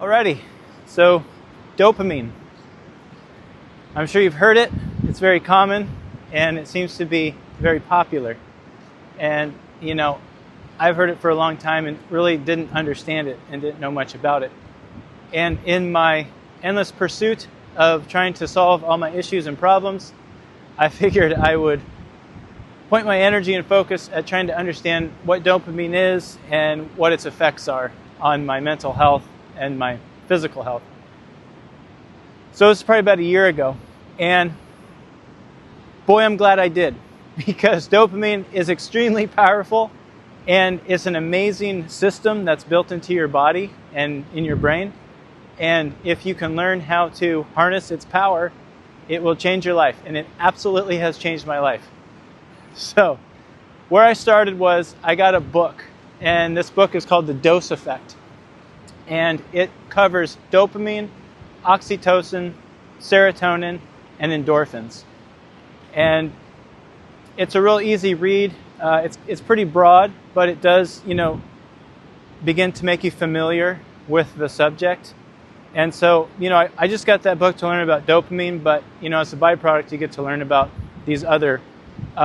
Alrighty, so dopamine. I'm sure you've heard it. It's very common, and it seems to be very popular. And, I've heard it for a long time and really didn't understand it and didn't know much about it. And in my endless pursuit of trying to solve all my issues and problems, I figured I would point my energy and focus at trying to understand what dopamine is and what its effects are on my mental health and my physical health. So this is probably about a year ago, and boy, I'm glad I did, because dopamine is extremely powerful, and it's an amazing system that's built into your body and in your brain. And if you can learn how to harness its power, it will change your life, and it absolutely has changed my life. So where I started was I got a book, and this book is called The Dose Effect. And it covers dopamine, oxytocin, serotonin, and endorphins. And it's a real easy read. It's pretty broad, but it does, begin to make you familiar with the subject. And so, I just got that book to learn about dopamine, but, as a byproduct, you get to learn about these other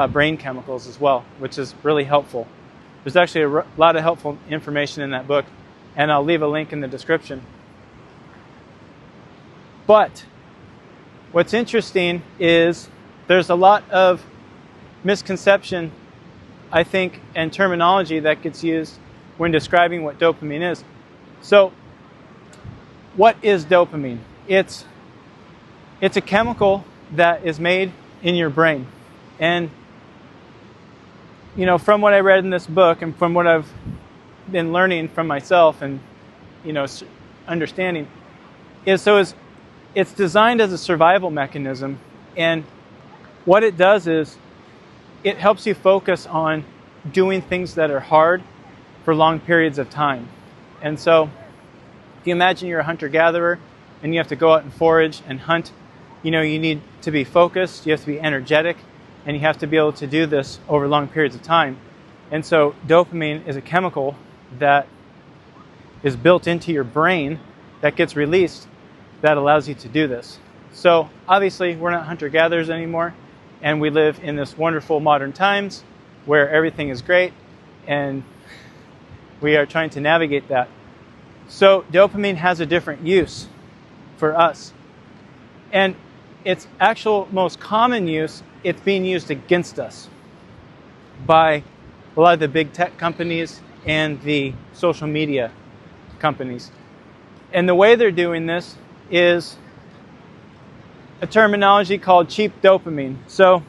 brain chemicals as well, which is really helpful. There's actually a lot of helpful information in that book, and I'll leave a link in the description. But what's interesting is there's a lot of misconception, I think, and terminology that gets used when describing what dopamine is. So, what is dopamine? It's a chemical that is made in your brain. And, from what I read in this book and from what I've been learning from myself and, understanding, it's designed as a survival mechanism. And what it does is it helps you focus on doing things that are hard for long periods of time. And so if you imagine you're a hunter-gatherer and you have to go out and forage and hunt, you need to be focused, you have to be energetic, and you have to be able to do this over long periods of time. And so dopamine is a chemical that is built into your brain that gets released that allows you to do this. So obviously we're not hunter-gatherers anymore, and we live in this wonderful modern times where everything is great, and we are trying to navigate that. So dopamine has a different use for us. And its actual most common use, it's being used against us by a lot of the big tech companies and the social media companies. And the way they're doing this is a terminology called cheap dopamine. So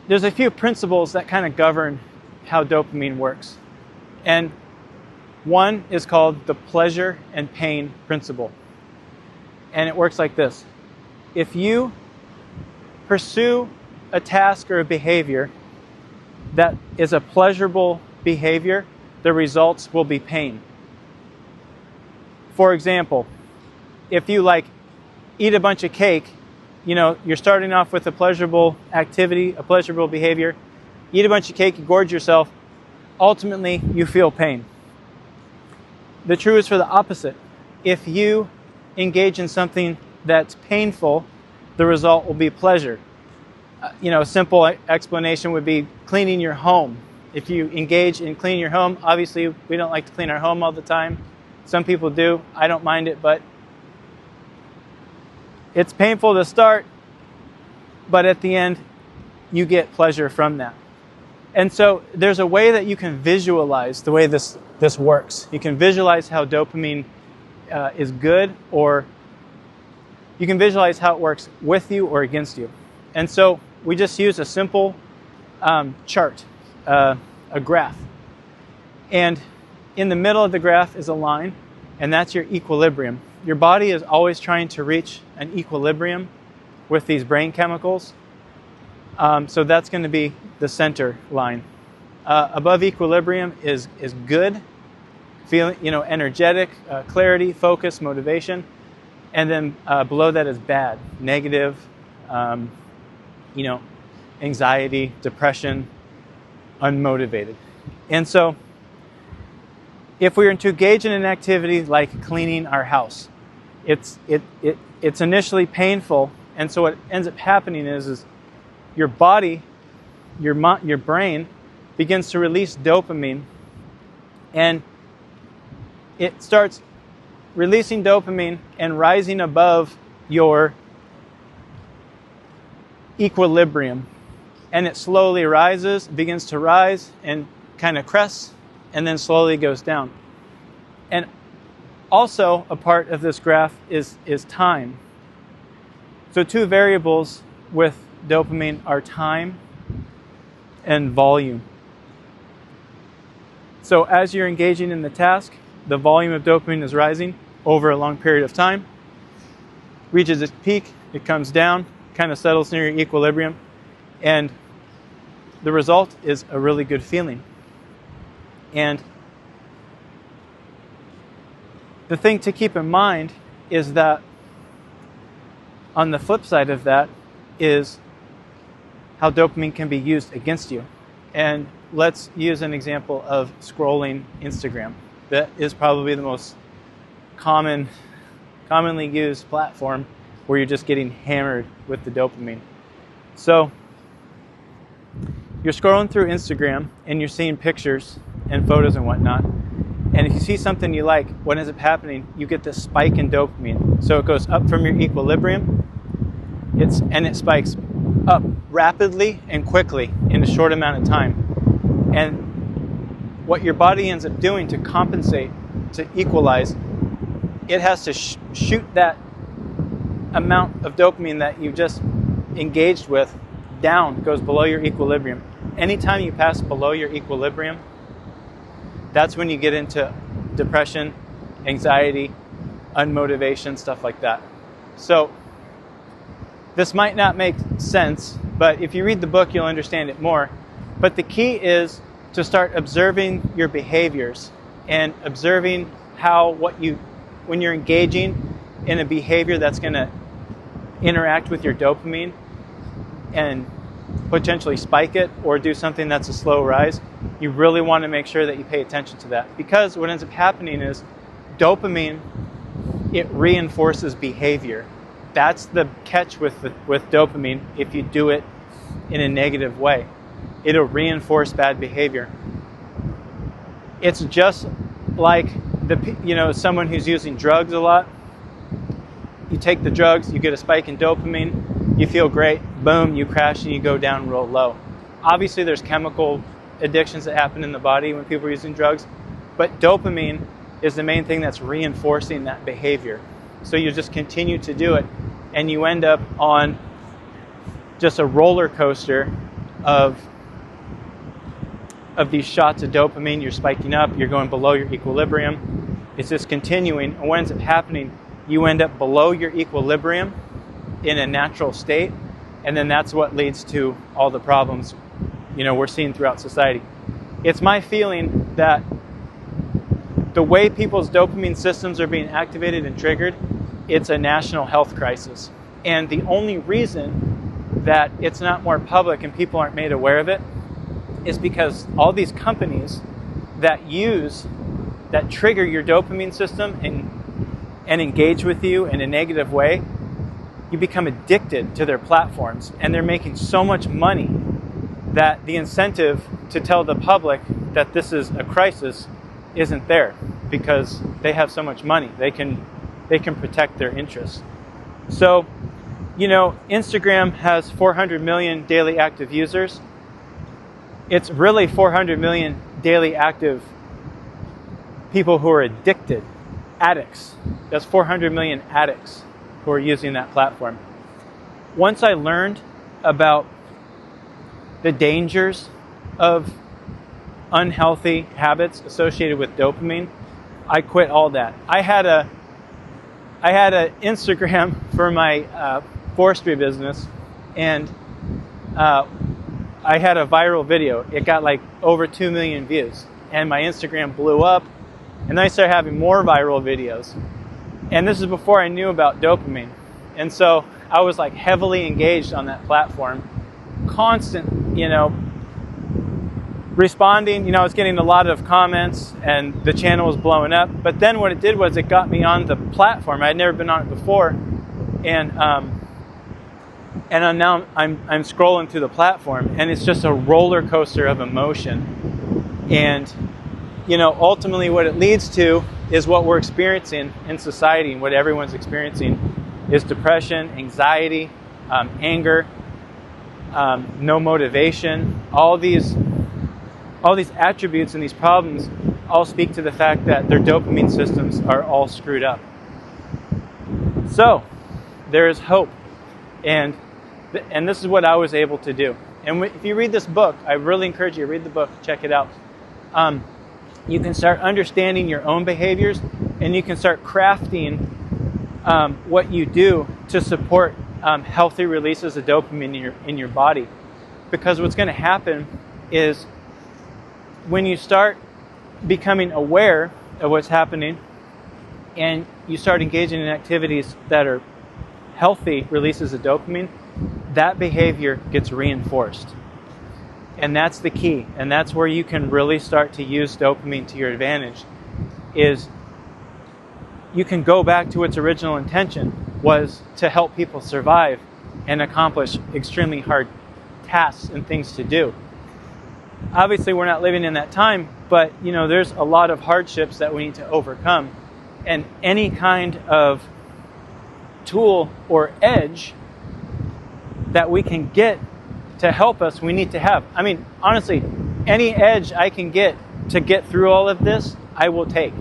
there's a few principles that kind of govern how dopamine works. And one is called the pleasure and pain principle. And it works like this. If you pursue a task or a behavior that is a pleasurable behavior, the results will be pain. For example, if you eat a bunch of cake, you're starting off with a pleasurable activity, a pleasurable behavior, eat a bunch of cake, you gorge yourself, ultimately you feel pain. The true is for the opposite. If you engage in something that's painful, the result will be pleasure. A simple explanation would be cleaning your home. If you engage in cleaning your home, obviously we don't like to clean our home all the time. Some people do. I don't mind it, but it's painful to start, but at the end, you get pleasure from that. And so there's a way that you can visualize the way this works. You can visualize how dopamine is good, or you can visualize how it works with you or against you. And so we just use a simple chart, a graph. And in the middle of the graph is a line, and that's your equilibrium. Your body is always trying to reach an equilibrium with these brain chemicals. So that's going to be the center line. Above equilibrium is good, feeling, energetic, clarity, focus, motivation. And then below that is bad, negative, anxiety, depression, unmotivated. And so if we were to engage in an activity like cleaning our house, it's initially painful, and so what ends up happening is your body, your brain begins to release dopamine, and it starts releasing dopamine and rising above your equilibrium. And it slowly rises, begins to rise and kind of crests, and then slowly goes down. And also a part of this graph is time. So two variables with dopamine are time and volume. So as you're engaging in the task, the volume of dopamine is rising over a long period of time, reaches its peak, it comes down, kind of settles near your equilibrium, and the result is a really good feeling. And the thing to keep in mind is that on the flip side of that is how dopamine can be used against you. And let's use an example of scrolling Instagram. That is probably the most commonly used platform where you're just getting hammered with the dopamine. So you're scrolling through Instagram and you're seeing pictures and photos and whatnot. And if you see something you like, what ends up happening? You get this spike in dopamine. So it goes up from your equilibrium, and it spikes up rapidly and quickly in a short amount of time. And what your body ends up doing to compensate, to equalize, it has to shoot that amount of dopamine that you just engaged with down, goes below your equilibrium. Anytime you pass below your equilibrium, that's when you get into depression, anxiety, unmotivation, stuff like that. So this might not make sense, but if you read the book, you'll understand it more. But the key is to start observing your behaviors and observing when you're engaging in a behavior that's going to interact with your dopamine and potentially spike it or do something that's a slow rise, you really want to make sure that you pay attention to that. Because what ends up happening is dopamine, it reinforces behavior. That's the catch with dopamine. If you do it in a negative way, it'll reinforce bad behavior. It's just like someone who's using drugs a lot. You take the drugs, you get a spike in dopamine, you feel great, boom, you crash and you go down real low. Obviously, there's chemical addictions that happen in the body when people are using drugs, but dopamine is the main thing that's reinforcing that behavior. So you just continue to do it, and you end up on just a roller coaster of these shots of dopamine. You're spiking up, you're going below your equilibrium. It's just continuing, and what ends up happening, you end up below your equilibrium in a natural state, and then that's what leads to all the problems we're seeing throughout society. It's my feeling that the way people's dopamine systems are being activated and triggered, it's a national health crisis. And the only reason that it's not more public and people aren't made aware of it is because all these companies that trigger your dopamine system and engage with you in a negative way, you become addicted to their platforms, and they're making so much money that the incentive to tell the public that this is a crisis isn't there, because they have so much money. They can protect their interests. So, Instagram has 400 million daily active users. It's really 400 million daily active people who are addicted, addicts. That's 400 million addicts who are using that platform. Once I learned about the dangers of unhealthy habits associated with dopamine, I quit all that. I had a Instagram for my forestry business, and I had a viral video. It got like over 2 million views, and my Instagram blew up, and then I started having more viral videos. And this is before I knew about dopamine. And so I was like heavily engaged on that platform, constant, responding. I was getting a lot of comments and the channel was blowing up. But then what it did was it got me on the platform. I had never been on it before. And now I'm scrolling through the platform, and it's just a roller coaster of emotion. And ultimately what it leads to is what we're experiencing in society, and what everyone's experiencing is depression, anxiety, anger, no motivation. All these attributes and these problems all speak to the fact that their dopamine systems are all screwed up. So there is hope, and this is what I was able to do. And if you read this book, I really encourage you to read the book, check it out. You can start understanding your own behaviors, and you can start crafting what you do to support healthy releases of dopamine in your body. Because what's going to happen is when you start becoming aware of what's happening and you start engaging in activities that are healthy releases of dopamine, that behavior gets reinforced. And that's the key. And that's where you can really start to use dopamine to your advantage, is you can go back to its original intention, was to help people survive and accomplish extremely hard tasks and things to do. Obviously, we're not living in that time, but there's a lot of hardships that we need to overcome. And any kind of tool or edge that we can get to help us, we need to have. I mean, honestly, any edge I can get to get through all of this, I will take.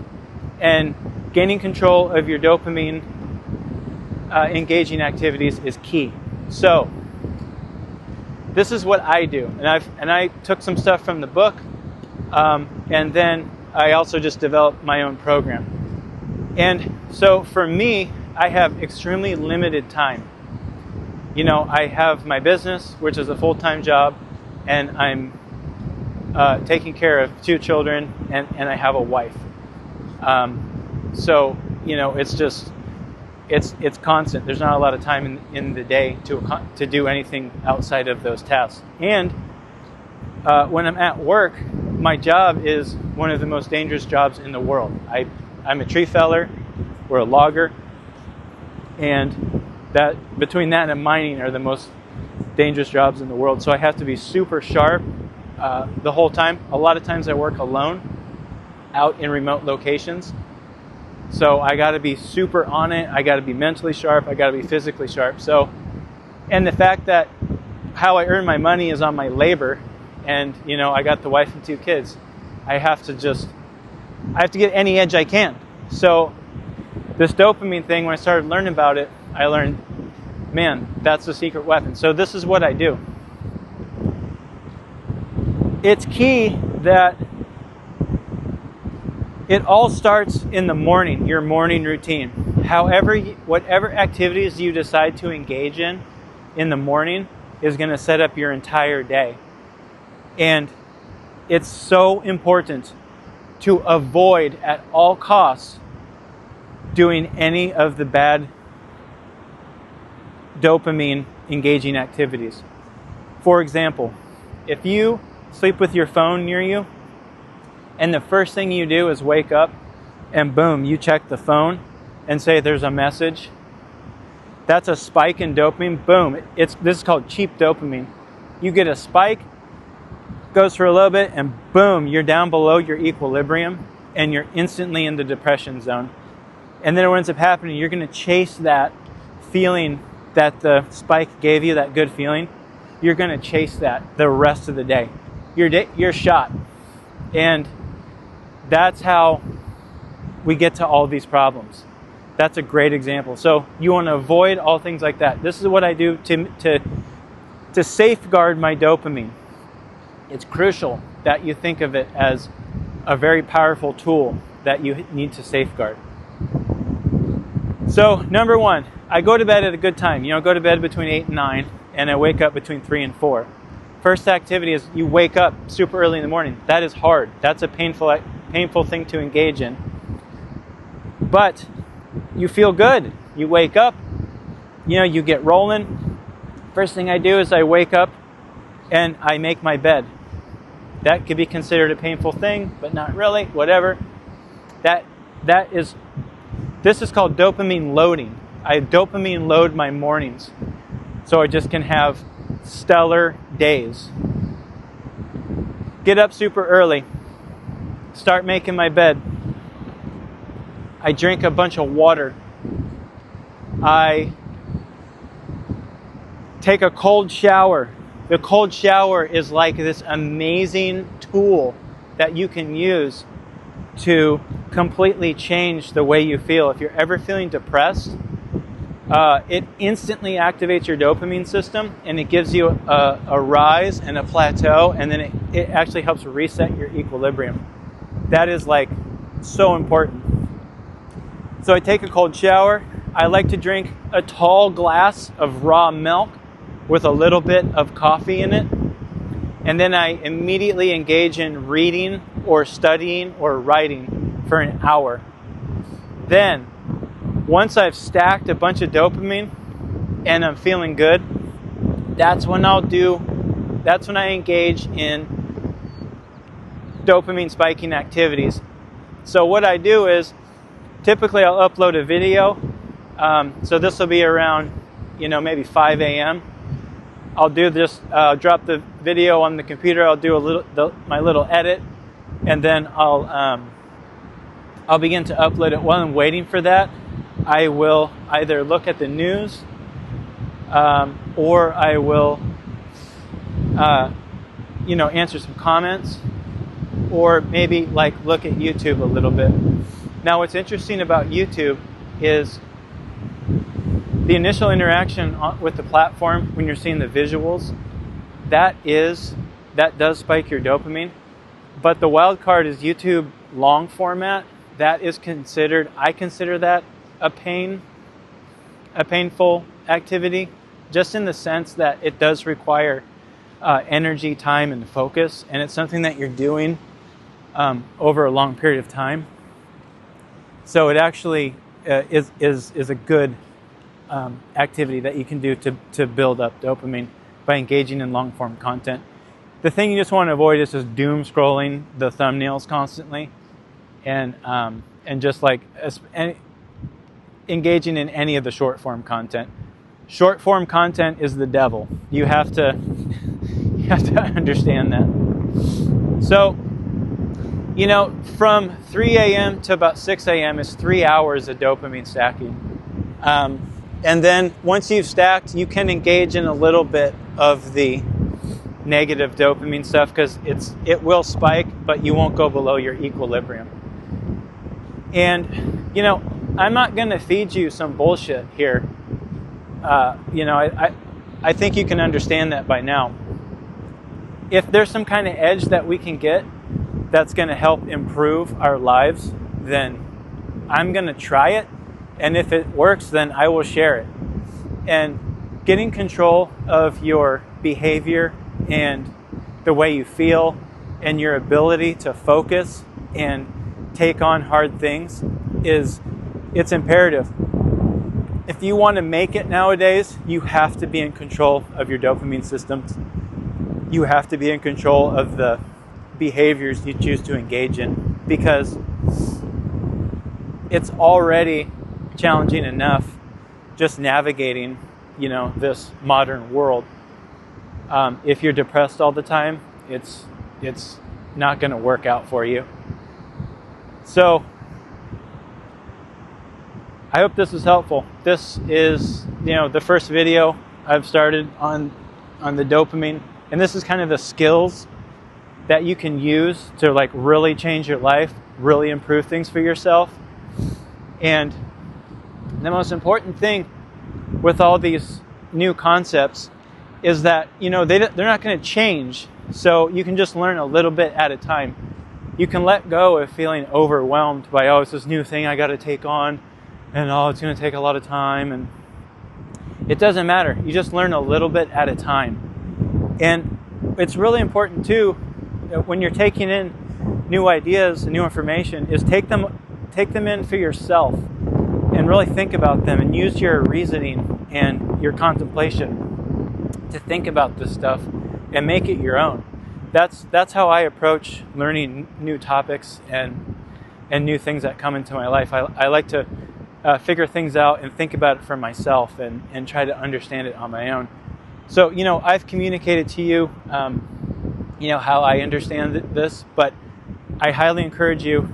And gaining control of your dopamine engaging activities is key. So this is what I do, and I took some stuff from the book, and then I also just developed my own program. And so for me, I have extremely limited time. I have my business, which is a full-time job, and I'm taking care of 2 children, and I have a wife. So it's just it's constant. There's not a lot of time in the day to do anything outside of those tasks. And when I'm at work, my job is one of the most dangerous jobs in the world. I'm a tree feller, we're a logger, and that between that and mining are the most dangerous jobs in the world. So I have to be super sharp the whole time. A lot of times I work alone out in remote locations. So I got to be super on it. I got to be mentally sharp. I got to be physically sharp. So, and the fact that how I earn my money is on my labor, and I got the wife and 2 kids. I have to get any edge I can. So this dopamine thing, when I started learning about it, I learned, man, that's the secret weapon. So this is what I do. It's key that it all starts in the morning, your morning routine. Whatever activities you decide to engage in the morning is going to set up your entire day. And it's so important to avoid at all costs doing any of the bad dopamine engaging activities. For example, if you sleep with your phone near you, and the first thing you do is wake up and boom, you check the phone and say there's a message, that's a spike in dopamine. Boom. This is called cheap dopamine. You get a spike, goes for a little bit, and boom, you're down below your equilibrium and you're instantly in the depression zone. And then what ends up happening, you're going to chase that feeling that the spike gave you, that good feeling. You're going to chase that the rest of the day. You're shot. And that's how we get to all these problems. That's a great example. So you want to avoid all things like that. This is what I do to safeguard my dopamine. It's crucial that you think of it as a very powerful tool that you need to safeguard. So number 1, I go to bed at a good time. Go to bed between 8 and 9, and I wake up between 3 and 4. First activity is you wake up super early in the morning. That is hard. That's a painful thing to engage in. But you feel good. You wake up, you get rolling. First thing I do is I wake up and I make my bed. That could be considered a painful thing, but not really, whatever. This is called dopamine loading. I dopamine load my mornings so I just can have stellar days. Get up super early. Start making my bed. I drink a bunch of water. I take a cold shower. The cold shower is like this amazing tool that you can use to completely change the way you feel. If you're ever feeling depressed, it instantly activates your dopamine system, and it gives you a rise and a plateau, and then it actually helps reset your equilibrium. That is like so important. So I take a cold shower. I like to drink a tall glass of raw milk with a little bit of coffee in it. And then I immediately engage in reading or studying or writing for an hour. Then, once I've stacked a bunch of dopamine and I'm feeling good, that's when I engage in dopamine spiking activities. So what I do is, typically I'll upload a video. So this will be around, maybe 5 a.m. I'll do this, drop the video on the computer. I'll do my little edit, and then I'll begin to upload it. While I'm waiting for that, I will either look at the news, or I will, answer some comments, or maybe look at YouTube a little bit. Now, what's interesting about YouTube is the initial interaction with the platform when you're seeing the visuals. That does spike your dopamine. But the wild card is YouTube long format. That is I consider that a painful activity, just in the sense that it does require energy, time, and focus, and it's something that you're doing over a long period of time. So it actually is a good activity that you can do to build up dopamine by engaging in long form content. The thing you just want to avoid is just doom scrolling the thumbnails constantly, and just engaging in any of the short form content. Short form content is the devil. You have to understand that. So, from 3 a.m. to about 6 a.m. is 3 hours of dopamine stacking. And then once you've stacked, you can engage in a little bit of the negative dopamine stuff, because it will spike, but you won't go below your equilibrium. And, I'm not going to feed you some bullshit here. I think you can understand that by now. If there's some kind of edge that we can get that's going to help improve our lives, then I'm going to try it. And if it works, then I will share it. And getting control of your behavior and the way you feel and your ability to focus and take on hard things it's imperative. If you want to make it nowadays, you have to be in control of your dopamine systems. You have to be in control of the behaviors you choose to engage in, because it's already challenging enough just navigating, this modern world. If you're depressed all the time, it's not going to work out for you. So, I hope this is helpful. This is, the first video I've started on the dopamine, and this is kind of the skills that you can use to really change your life, really improve things for yourself. And the most important thing with all these new concepts is that, they're not going to change. So you can just learn a little bit at a time. You can let go of feeling overwhelmed by, it's this new thing I got to take on, and it's going to take a lot of time. And it doesn't matter. You just learn a little bit at a time. And it's really important too, when you're taking in new ideas and new information, is take them in for yourself and really think about them, and use your reasoning and your contemplation to think about this stuff and make it your own. that's how I approach learning new topics and new things that come into my life. I like to figure things out and think about it for myself and try to understand it on my own. So, I've communicated to you, how I understand this, but I highly encourage you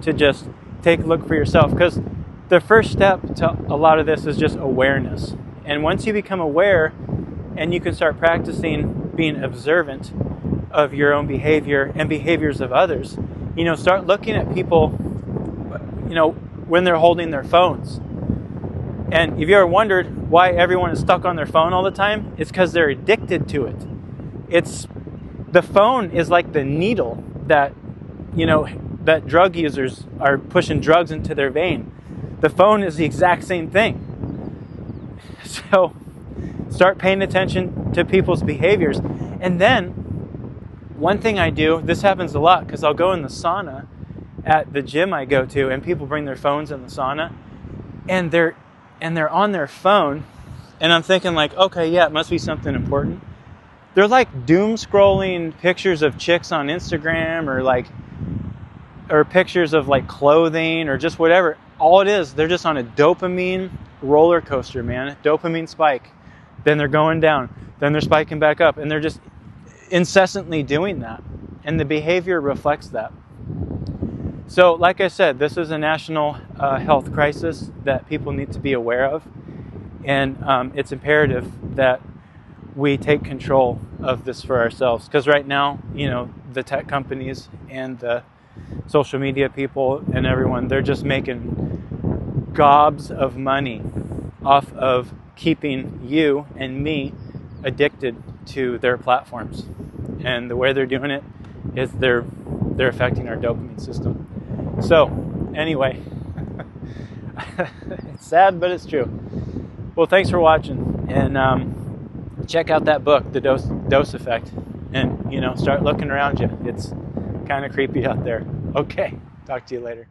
to just take a look for yourself, because the first step to a lot of this is just awareness. And once you become aware and you can start practicing being observant of your own behavior and behaviors of others, start looking at people, when they're holding their phones. And if you ever wondered why everyone is stuck on their phone all the time, it's because they're addicted to it. The phone is like the needle that, that drug users are pushing drugs into their vein. The phone is the exact same thing. So start paying attention to people's behaviors. And then one thing I do, this happens a lot because I'll go in the sauna at the gym I go to, and people bring their phones in the sauna, and they're on their phone, and I'm thinking like, okay, yeah, it must be something important. They're like doom scrolling pictures of chicks on Instagram, or pictures of like clothing or just whatever. All it is, they're just on a dopamine roller coaster, man. Dopamine spike. Then they're going down. Then they're spiking back up. And they're just incessantly doing that. And the behavior reflects that. So, like I said, this is a national health crisis that people need to be aware of. And it's imperative that we take control of this for ourselves. Because right now, the tech companies and the social media people and everyone, they're just making gobs of money off of keeping you and me addicted to their platforms. And the way they're doing it is they're affecting our dopamine system. So, anyway, it's sad, but it's true. Well, thanks for watching, and check out that book, The Dose Effect, and start looking around you. It's kind of creepy out there. Okay, talk to you later.